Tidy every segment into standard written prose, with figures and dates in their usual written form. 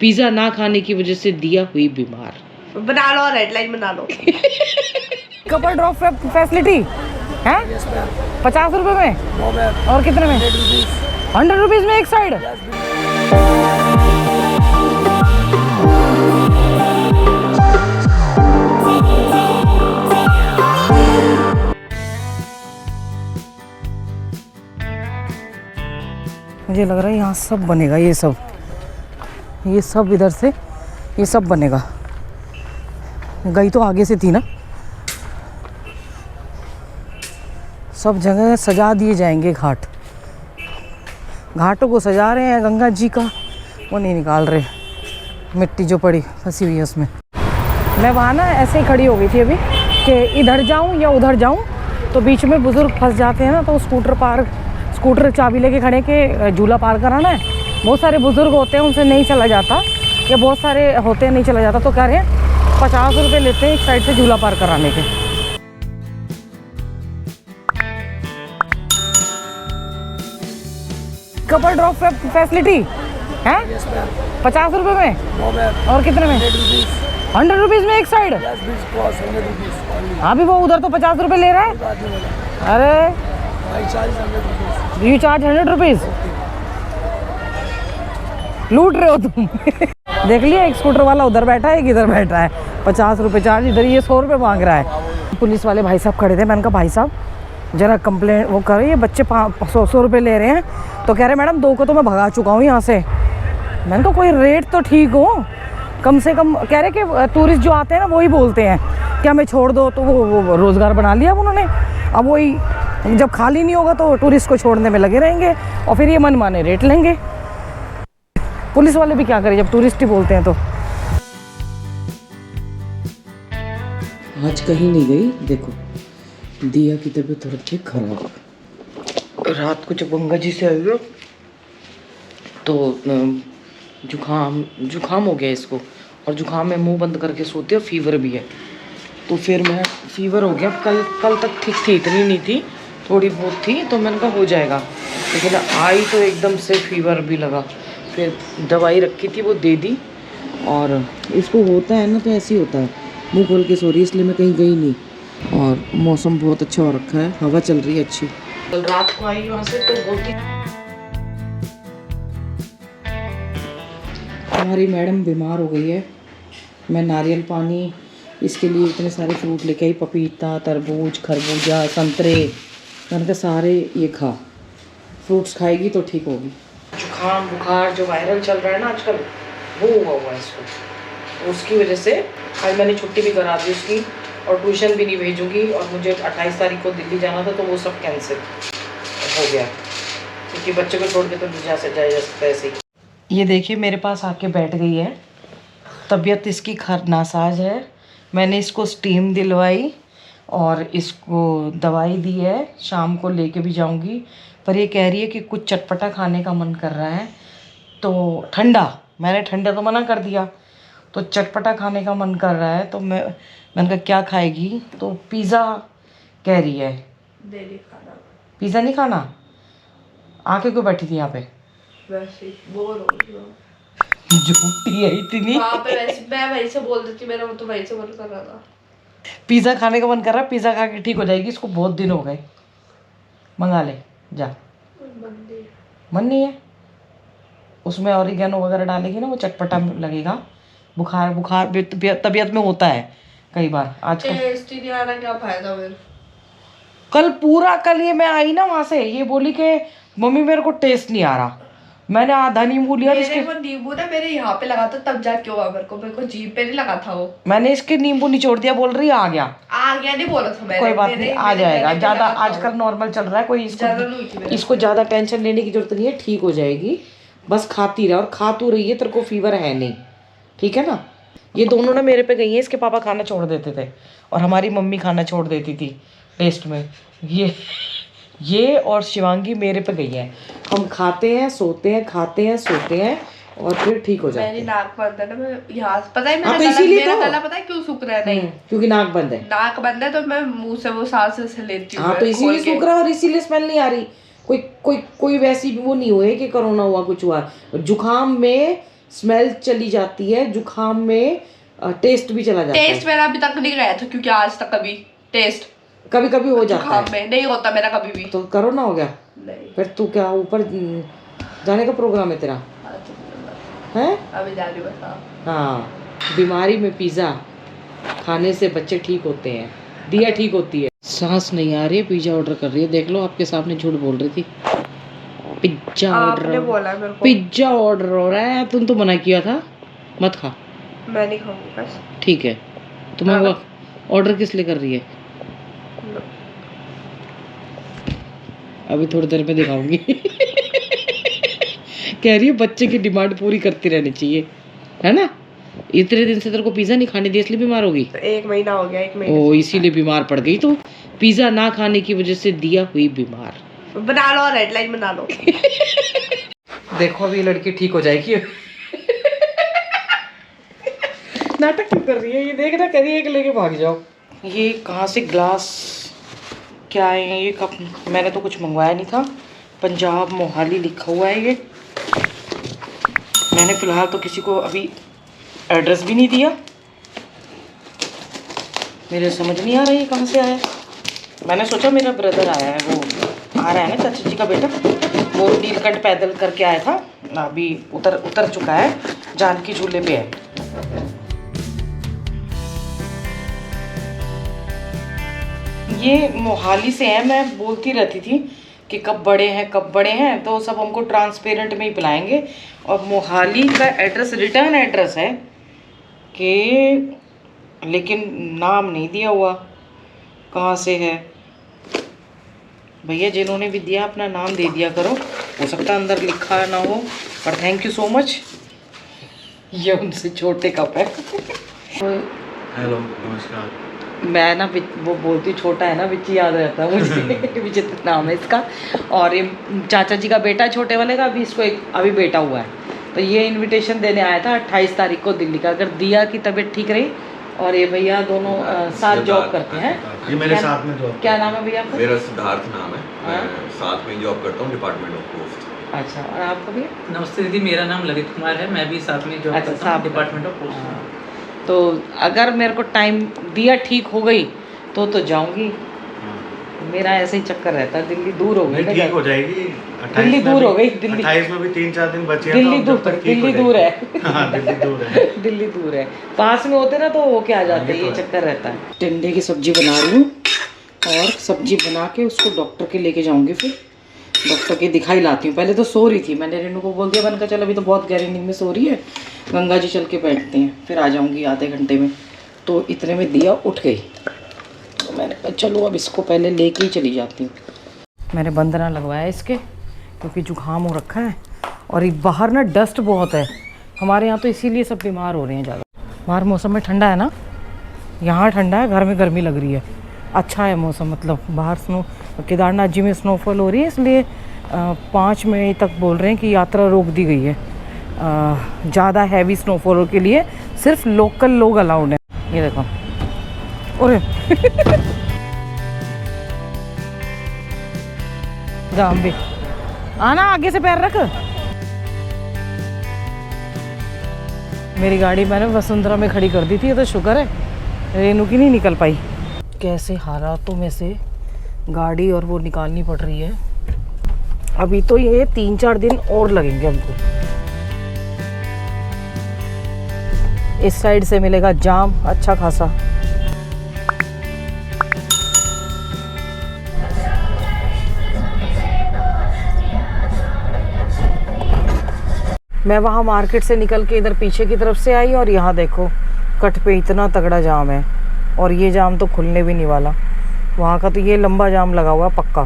Pizza ना खाने की वजह से दिया हुई बीमार। बना लो, रेड लाइन बना लो। कपल ड्रॉप फैसिलिटी है 50 रुपए में और कितने में? 100 रुपीज में एक साइड। मुझे लग रहा है यहाँ सब बनेगा, ये सब इधर से ये सब बनेगा। गई तो आगे से थी ना। सब जगह सजा दिए जाएंगे घाटों को सजा रहे हैं। गंगा जी का वो नहीं निकाल रहे, मिट्टी जो पड़ी फंसी हुई है उसमें। मैं वहाँ ना ऐसे ही खड़ी हो गई थी अभी कि इधर जाऊँ या उधर जाऊँ, तो बीच में बुजुर्ग फंस जाते हैं ना, तो स्कूटर चाबी लेके खड़े के झूला पार कराना है। बहुत सारे बुजुर्ग होते हैं, उनसे नहीं चला जाता, या बहुत सारे होते हैं नहीं चला जाता, तो कह रहे हैं 50 रुपये लेते हैं एक साइड से झूला पार कराने के। कपल ड्रॉप फैसिलिटी है 50 रुपये में और कितने में? 100 रुपीज में एक साइड। अभी वो उधर तो 50 रुपये ले रहा है। अरे यू चार्ज 100 रुपीज, लूट रहे हो तुम। देख लिया, एक स्कूटर वाला उधर बैठा है, एक इधर बैठा है। 50 रुपये चार्ज, इधर ये 100 रुपये मांग रहा है। पुलिस वाले भाई साहब खड़े थे, मैंने कहा भाई साहब जरा कंप्लेंट वो करो, ये बच्चे 100 रुपये ले रहे हैं। तो कह रहे मैडम 2 को तो मैं भगा चुका हूँ यहाँ से। मैंने कहा कोई रेट तो ठीक हो कम से कम। कह रहे कि टूरिस्ट जो आते हैं ना वही बोलते हैं कि हमें छोड़ दो, तो वो रोज़गार बना लिया उन्होंने। अब वही जब खाली नहीं होगा तो टूरिस्ट को छोड़ने में लगे रहेंगे और फिर ये मनमाने रेट लेंगे। पुलिस वाले भी क्या करें जब टूरिस्ट ही बोलते हैं। तो आज कहीं नहीं गई, देखो दिया की तबीयत थोड़ी थी खराब। रात को जब गंगा जी से आई हो तो जुकाम हो गया इसको, और जुकाम में मुंह बंद करके सोते, और फीवर भी है। तो फिर मैं फीवर हो गया। कल तक ठीक थी, इतनी नहीं थी, थोड़ी बहुत थी, तो मैंने कहा हो जाएगा। लेकिन आई तो एकदम से फीवर भी लगा। फिर दवाई रखी थी वो दे दी, और इसको होता है ना तो ऐसे ही होता है, मुंह खोल के सो रही, इसलिए मैं कहीं गई नहीं। और मौसम बहुत अच्छा हो रखा है, हवा चल रही है अच्छी। कल रात को आई वहाँ से तो बोलती हमारी मैडम बीमार हो गई है। मैं नारियल पानी, इसके लिए इतने सारे फ्रूट लेके आई, पपीता, तरबूज, खरबूजा, संतरे। मैंने कहा सारे ये खा, फ्रूट्स खाएगी तो ठीक होगी। जुकाम बुखार जो वायरल चल रहा है ना आजकल, वो हुआ है इसको। उसकी वजह से आज मैंने छुट्टी भी करा दी उसकी, और ट्यूशन भी नहीं भेजूंगी। और मुझे 28 तारीख को दिल्ली जाना था, तो वो सब कैंसिल हो गया, क्योंकि बच्चे को छोड़ के तो नहीं जा सकता ऐसे ही। ये देखिए मेरे पास आके बैठ गई है। तबीयत इसकी नासाज है। मैंने इसको स्टीम दिलवाई और इसको दवाई दी है, शाम को लेके भी जाऊंगी। पर ये कह रही है कि कुछ चटपटा खाने का मन कर रहा है, तो मैंने ठंडा तो मना कर दिया, तो चटपटा खाने का मन कर रहा है। तो मैंने कहा क्या खाएगी, तो पिज़्ज़ा कह रही है। पिज़्ज़ा नहीं खाना? आके क्यों बैठी थी यहाँ पे? वैसे बोर हो रही हूँ। झूठी है इतनी। वहाँ पे वैसे मैं वहीं से बोल देती, मेरा तो वहीं से मन कर रहा था। पिज़्ज़ा खाने का मन कर रहा है, पिज़्ज़ा खा के ठीक हो जाएगी। इसको बहुत दिन हो गए, मंगा ले जा। मन नहीं है, उसमें ऑरिगेनो वगैरह डालेगी ना, वो चटपटा लगेगा। बुखार तबीयत में होता है कई बार। आज टेस्ट ही नहीं आ रहा, क्या फायदा फिर? कल ये मैं आई ना वहाँ से, ये बोली कि मम्मी मेरे को टेस्ट नहीं आ रहा। मैंने आधा नींबू लिया, वो नींबू ना मेरे यहाँ पे लगा था, तब जाके हुआ। मेरे को जीभ पे नहीं लगा था वो। मैंने इसके नींबू निचोड़ दिया, बोल रही आ गया नहीं बोला था मैंने। कोई बात नहीं, आ जाएगा। ज्यादा आजकल नॉर्मल चल रहा है, कोई इसको ज्यादा टेंशन लेने की जरूरत नहीं है, ठीक हो जाएगी। बस खाती रहा, और खा तू रही है, तेरे को फीवर है नहीं, ठीक है ना। ये दोनों ना मेरे पे गई हैं। इसके पापा खाना छोड़ देते थे और हमारी मम्मी खाना छोड़ देती थी टेस्ट में। ये और शिवांगी मेरे पे गई है। हम खाते हैं सोते हैं, खाते हैं सोते हैं, और फिर ठीक हो जाता है। मेरी नाक बंद है ना, मैं यहाँ पता है मेरा गला पता है क्यों सूख रहा है? नहीं क्योंकि नाक बंद है। नाक बंद है तो मैं मुंह से वो सांस से लेती हूँ। हाँ तो इसीलिए सूख रहा है और इसीलिए स्मेल नहीं आ रही। कोई वैसी वो नहीं हुए कि कोरोना हुआ, कुछ हुआ। जुकाम में स्मेल चली जाती है, जुकाम में टेस्ट भी चला जाता है। टेस्ट मेरा अभी तक नहीं गया था, क्योंकि आज तक कभी टेस्ट कभी कभी हो जाता जुकाम है, में नहीं होता मेरा कभी भी। तो करो ना, हो गया नहीं, फिर तू क्या ऊपर जाने का प्रोग्राम है तेरा? है अभी जा रही हूँ बस। हाँ, बीमारी में पिज़्ज़ा खाने से बच्चे ठीक होते हैं, दिया ठीक होती है। सांस नहीं आ रही है, पिज़्ज़ा ऑर्डर कर रही है, देख लो, आपके सामने झूठ बोल रही थी। पिज़्ज़ा आपने ऑर्डर, बोला मेरे को, पिज़्ज़ा ऑर्डर हो रहा है, तुम तो मना किया था मत खा। मैं नहीं खाऊंगी बस। ठीक है, तुम्हें ऑर्डर किस लिए कर रही है? अभी थोड़ी देर में दिखाऊंगी। कह रही है बच्चे की डिमांड पूरी करती रहनी चाहिए, है ना? इतने दिन से तेरे को पिज़्ज़ा नहीं खाने दिया, इसलिए बीमार हो गई? तो 1 महीना हो गया, 1 महीने ओ, इसीलिए बीमार पड़ गई। तो पिज़्ज़ा ना खाने की वजह से दिया हुई बीमार। बना लो, रेड लाइन बना लो। देखो अभी लड़की ठीक हो जाएगी। नाटक क्यों कर रही है ये? देख ना, कह रही है कि लेके भाग जाओ। ये कहाँ से ग्लास क्या है? ये कप मैंने तो कुछ मंगवाया नहीं था, पंजाब मोहाली लिखा हुआ है ये। मैंने फ़िलहाल तो किसी को अभी एड्रेस भी नहीं दिया, मेरे समझ नहीं आ रहा ये कहाँ से आया। मैंने सोचा मेरा ब्रदर आया है, वो आ रहा है ना चाचा जी का बेटा, वो नीलकंठ पैदल करके आया था, अभी उतर चुका है, जानकी झूले पे है। ये मोहाली से है, मैं बोलती रहती थी कि कब बड़े हैं, तो सब हमको ट्रांसपेरेंट में ही पिलाएंगे। और मोहाली का एड्रेस रिटर्न एड्रेस है कि, लेकिन नाम नहीं दिया हुआ कहाँ से है। भैया जिन्होंने भी दिया अपना नाम दे दिया करो, हो सकता है अंदर लिखा ना हो, पर थैंक यू सो मच। ये उनसे छोटे कप है। हेलो, नमस्कार। मैं ना वो बोलती छोटा है ना, बिच याद रहता है मुझे। विचित्र नाम है इसका। और ये चाचा जी का बेटा है छोटे वाले का, अभी इसको अभी बेटा हुआ है, तो ये इनविटेशन देने आया था 28 तारीख को दिल्ली का। अगर दिया की तबीयत ठीक रही, और ये भैया दोनों साथ जॉब करते हैं। ये मेरे साथ में जॉब। क्या नाम है भैया आपका? मेरा सिद्धार्थ नाम है, मैं साथ में जॉब करता हूँ डिपार्टमेंट ऑफ पोस्ट। अच्छा, और आपका भैया? नमस्ते दीदी, मेरा नाम ललित कुमार है, मैं भी साथ में जॉब करता हूँ डिपार्टमेंट ऑफ पोस्ट। तो अगर मेरे को टाइम दिया ठीक हो गई तो जाऊंगी। मेरा ऐसे ही चक्कर रहता है, दिल्ली दूर हो गई। ठीक हो जाएगी, दिल्ली दूर हो गई। दिल्ली 28 में भी 3-4 दिन बचे हैं, दिल्ली तो दूर, जब तक ठीक दिल्ली हो दूर है। हाँ, दिल्ली दूर है। दिल्ली दूर है, पास में होते ना तो वो क्या आ जाते, ये चक्कर रहता है। टिंडे की सब्जी बना रही हूँ, और सब्जी बना के उसको डॉक्टर के लेके जाऊंगी, फिर डॉक्टर के दिखाई लाती हूँ। पहले तो सो रही थी, मैंने रेनू को बोल दिया, मैंने कहा चल अभी तो बहुत गहरी नींद में सो रही है, गंगा जी चल के बैठते हैं, फिर आ जाऊँगी आधे घंटे में। तो इतने में दिया उठ गई, तो मैंने कहा चलो अब इसको पहले लेके ही चली जाती हूँ। मैंने बंदना लगवाया इसके, क्योंकि जुकाम हो रखा है, और बाहर ना डस्ट बहुत है हमारे यहाँ, तो इसीलिए सब बीमार हो रहे हैं ज़्यादा। बाहर मौसम में ठंडा है ना, यहाँ ठंडा है, घर में गर्मी लग रही है। अच्छा है मौसम, मतलब बाहर केदारनाथ जी में स्नोफॉल हो रही है, इसलिए 5 मई तक बोल रहे हैं कि यात्रा रोक दी गई है। ज़्यादा हैवी स्नोफॉल के लिए सिर्फ लोकल लोग अलाउड हैं। ये देखो, अरे जाम भी आना, आगे से पैर रख। मेरी गाड़ी मैंने वसुंधरा में खड़ी कर दी थी, ये तो शुक्र है रेनू की नहीं निकल पाई। कैसे हालातों में से गाड़ी और वो निकालनी पड़ रही है। अभी तो ये 3-4 दिन और लगेंगे हमको। इस साइड से मिलेगा जाम अच्छा खासा। मैं वहाँ मार्केट से निकल के इधर पीछे की तरफ से आई, और यहाँ देखो कट पे इतना तगड़ा जाम है, और ये जाम तो खुलने भी नहीं वाला। वहाँ का तो ये लंबा जाम लगा हुआ पक्का।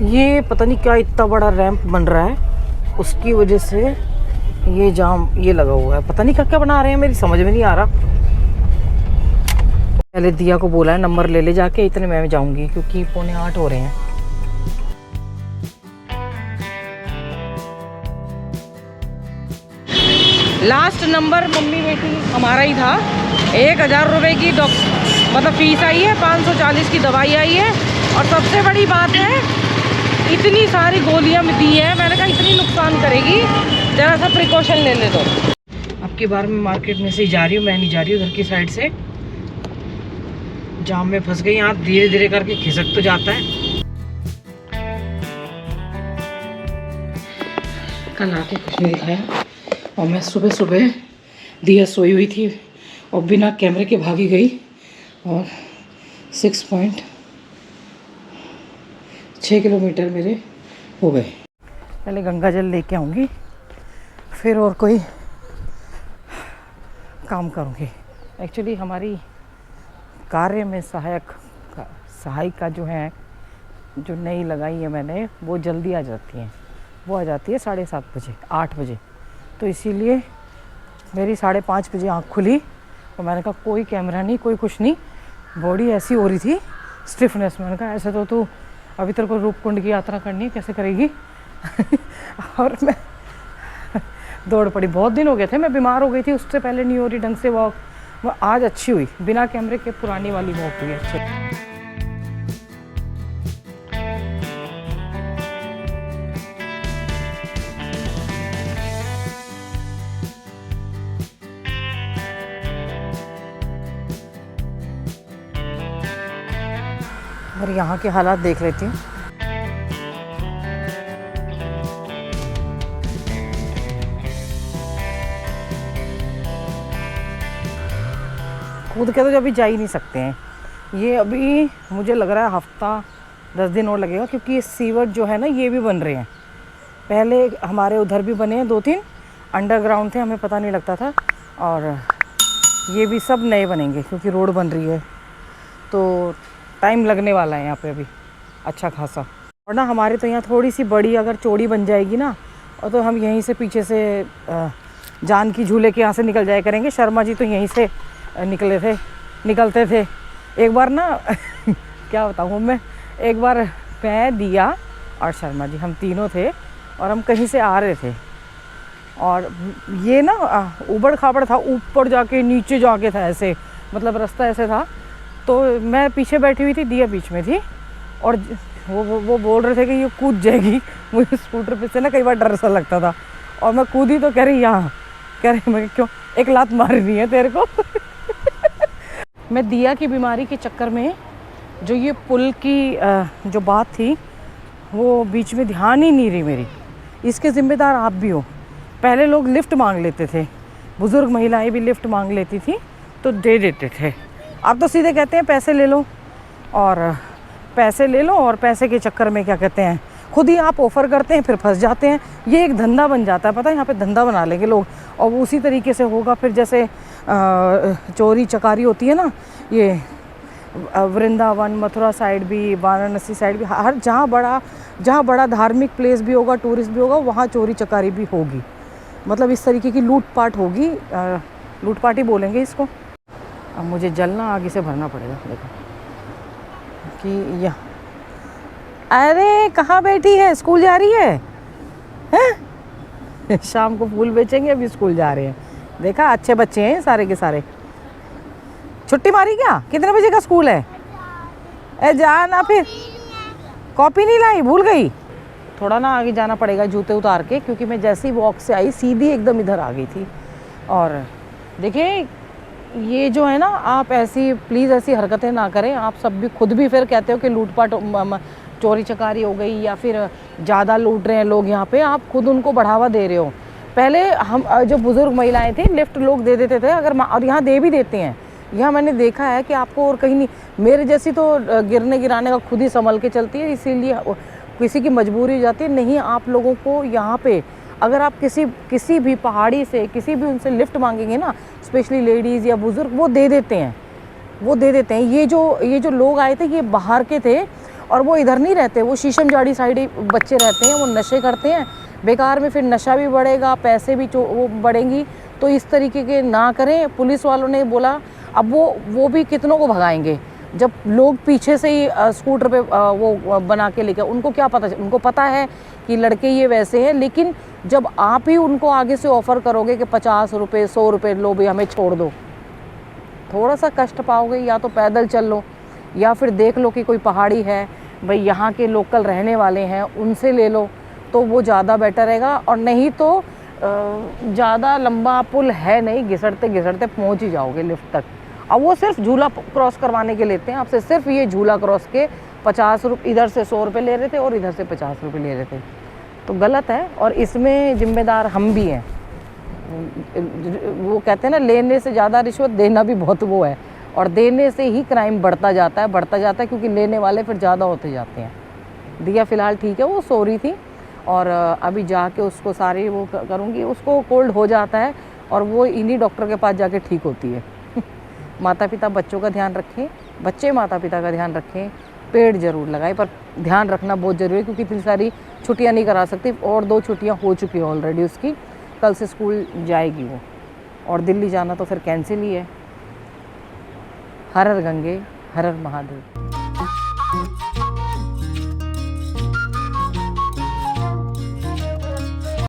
ये पता नहीं क्या इतना बड़ा रैंप बन रहा है, उसकी वजह से ये जाम ये लगा हुआ है। पता नहीं क्या क्या बना रहे हैं, मेरी समझ में नहीं आ रहा। पहले दिया को बोला है नंबर ले ले जाके, इतने में जाऊंगी क्योंकि 7:45 हो रहे हैं। लास्ट नंबर मम्मी बेटी हमारा ही था। 1000 रुपये की मतलब फीस आई है, 540 की दवाई आई है, और सबसे बड़ी बात है इतनी सारी गोलियां दी है। मैंने कहा इतनी नुकसान करेगी जरा सा प्रिकॉशन ले ले तो। अब की बार मैं मार्केट में से ही जा रही हूँ, मैं नहीं जा रही हूँ घर की साइड से। जाम में फंस गई, यहाँ धीरे धीरे करके खिसक तो जाता है। कल आके कुछ नहीं दिखाया और मैं सुबह सुबह दिया सोई हुई थी और बिना कैमरे के भागी गई और 6.6 किलोमीटर मेरे हो गए। पहले गंगा जल लेके आऊँगी, फिर और कोई काम करूँगी। एक्चुअली हमारी कार्य में सहायिका जो है, जो नई लगाई है मैंने, वो जल्दी आ जाती हैं। वो आ जाती है 7:30 बजे, 8 बजे। तो इसीलिए मेरी 5:30 बजे आँख खुली और मैंने कहा कोई कैमरा नहीं, कोई कुछ नहीं। बॉडी ऐसी हो रही थी स्टिफनेस। मैंने कहा ऐसे तो तू अभी तेरे को रूपकुंड की यात्रा करनी है, कैसे करेगी? और मैं दौड़ पड़ी। बहुत दिन हो गए थे, मैं बीमार हो गई थी, उससे पहले नहीं हो रही ढंग से वॉक। वो आज अच्छी हुई, बिना कैमरे के पुरानी वाली वॉक हुई अच्छी। और यहाँ के हालात देख लेती हूँ। कूद के तो अभी जा ही नहीं सकते हैं। ये अभी मुझे लग रहा है हफ्ता 10 दिन और लगेगा, क्योंकि ये सीवर जो है ना, ये भी बन रहे हैं। पहले हमारे उधर भी बने हैं 2-3, अंडरग्राउंड थे, हमें पता नहीं लगता था। और ये भी सब नए बनेंगे क्योंकि रोड बन रही है, तो टाइम लगने वाला है यहाँ पे अभी अच्छा खासा। और ना हमारे तो यहाँ थोड़ी सी बड़ी अगर चौड़ी बन जाएगी ना, और तो हम यहीं से पीछे से जान की झूले के यहाँ से निकल जाया करेंगे। शर्मा जी तो यहीं से निकलते थे। एक बार ना क्या बताऊँ मैं, एक बार मैं, दिया और शर्मा जी, हम तीनों थे और हम कहीं से आ रहे थे और ये ना ऊबड़ खाबड़ था, ऊपर जाके नीचे जाके था, ऐसे मतलब रास्ता ऐसे था। तो मैं पीछे बैठी हुई थी, दिया बीच में थी और वो बोल रहे थे कि ये कूद जाएगी। मुझे स्कूटर पे से ना कई बार डर सा लगता था और मैं कूदी तो कह रही यहाँ, कह रही मैं क्यों, एक लात मारनी है तेरे को। मैं दिया की बीमारी के चक्कर में जो ये पुल की जो बात थी वो बीच में ध्यान ही नहीं रही मेरी। इसके ज़िम्मेदार आप भी हो। पहले लोग लिफ्ट मांग लेते थे, बुज़ुर्ग महिलाएं भी लिफ्ट मांग लेती थी तो दे देते थे। अब तो सीधे कहते हैं पैसे ले लो, और पैसे के चक्कर में क्या कहते हैं, खुद ही आप ऑफ़र करते हैं, फिर फंस जाते हैं। ये एक धंधा बन जाता है, पता है, यहाँ पे धंधा बना लेंगे लोग और उसी तरीके से होगा। फिर जैसे चोरी चकारी होती है ना, ये वृंदावन मथुरा साइड भी, वाराणसी साइड भी, हर जहाँ बड़ा धार्मिक प्लेस भी होगा, टूरिस्ट भी होगा, वहाँ चोरी चकारी भी होगी। मतलब इस तरीके की लूटपाट होगी, लूटपाट ही बोलेंगे इसको। अब मुझे जल ना आगे से भरना पड़ेगा। देखो कि यह, अरे कहाँ बैठी है, स्कूल जा रही है? शाम को फूल बेचेंगे, अभी स्कूल जा रहे हैं। देखा, अच्छे बच्चे हैं सारे के सारे। छुट्टी मारी क्या? कितने बजे का स्कूल है? जा ना, फिर कॉपी नहीं लाई, भूल गई। थोड़ा ना आगे जाना पड़ेगा जूते उतार के, क्योंकि मैं जैसे ही वॉक से आई सीधी एकदम इधर आ गई थी। और देखिए ये जो है ना, आप ऐसी प्लीज़ ऐसी हरकतें ना करें। आप सब भी खुद भी फिर कहते हो कि लूटपाट चोरी चकारी हो गई या फिर ज़्यादा लूट रहे हैं लोग यहाँ पे, आप खुद उनको बढ़ावा दे रहे हो। पहले हम जो बुज़ुर्ग महिलाएं थी, लिफ्ट लोग दे देते थे अगर, और यहाँ दे भी देते हैं। यहाँ मैंने देखा है कि आपको और कहीं नहीं, मेरे जैसी तो गिरने गिराने का खुद ही संभल के चलती है, इसीलिए किसी की मजबूरी हो जाती है। नहीं, आप लोगों को यहाँ पे अगर आप किसी भी पहाड़ी से किसी भी उनसे लिफ्ट मांगेंगे ना, स्पेशली लेडीज़ या बुज़ुर्ग, वो दे देते हैं। ये जो लोग आए थे, ये बाहर के थे और वो इधर नहीं रहते, वो शीशम जाड़ी साइड बच्चे रहते हैं, वो नशे करते हैं बेकार में, फिर नशा भी बढ़ेगा, पैसे भी वो बढ़ेंगी। तो इस तरीके के ना करें। पुलिस वालों ने बोला, अब वो भी कितनों को भगाएंगे जब लोग पीछे से ही स्कूटर पे वो बना के लेके, उनको क्या पता, उनको पता है कि लड़के ये वैसे हैं। लेकिन जब आप ही उनको आगे से ऑफ़र करोगे कि 50 रुपये 100 रुपये लो भी, हमें छोड़ दो, थोड़ा सा कष्ट पाओगे। या तो पैदल चल लो या फिर देख लो कि कोई पहाड़ी है भाई, यहाँ के लोकल रहने वाले हैं, उनसे ले लो, तो वो ज़्यादा बेटर रहेगा। और नहीं तो ज़्यादा लंबा पुल है नहीं, घिसटते घिसटते पहुंच ही जाओगे लिफ्ट तक। अब वो सिर्फ झूला क्रॉस करवाने के लेते हैं आपसे, सिर्फ ये झूला क्रॉस के 50 रुपये, इधर से 100 रुपये ले रहे थे और इधर से 50 रुपये ले रहे थे, तो गलत है। और इसमें जिम्मेदार हम भी हैं। वो कहते हैं ना, लेने से ज़्यादा रिश्वत देना भी बहुत वो है, और देने से ही क्राइम बढ़ता जाता है, क्योंकि लेने वाले फिर ज़्यादा होते जाते हैं। दिया फ़िलहाल ठीक है, वो सो रही थी और अभी जाके उसको सारी वो करूँगी, उसको कोल्ड हो जाता है और वो इन्हीं डॉक्टर के पास जाके ठीक होती है। माता पिता बच्चों का ध्यान रखें, बच्चे माता पिता का ध्यान रखें, पेड़ ज़रूर लगाएं, पर ध्यान रखना बहुत ज़रूरी है, क्योंकि इतनी सारी छुट्टियाँ नहीं करा सकती, और 2 छुट्टियाँ हो चुकी हैं ऑलरेडी उसकी। कल से स्कूल जाएगी वो, और दिल्ली जाना तो फिर कैंसिल ही है। हर हर गंगे, हर हर महादेव।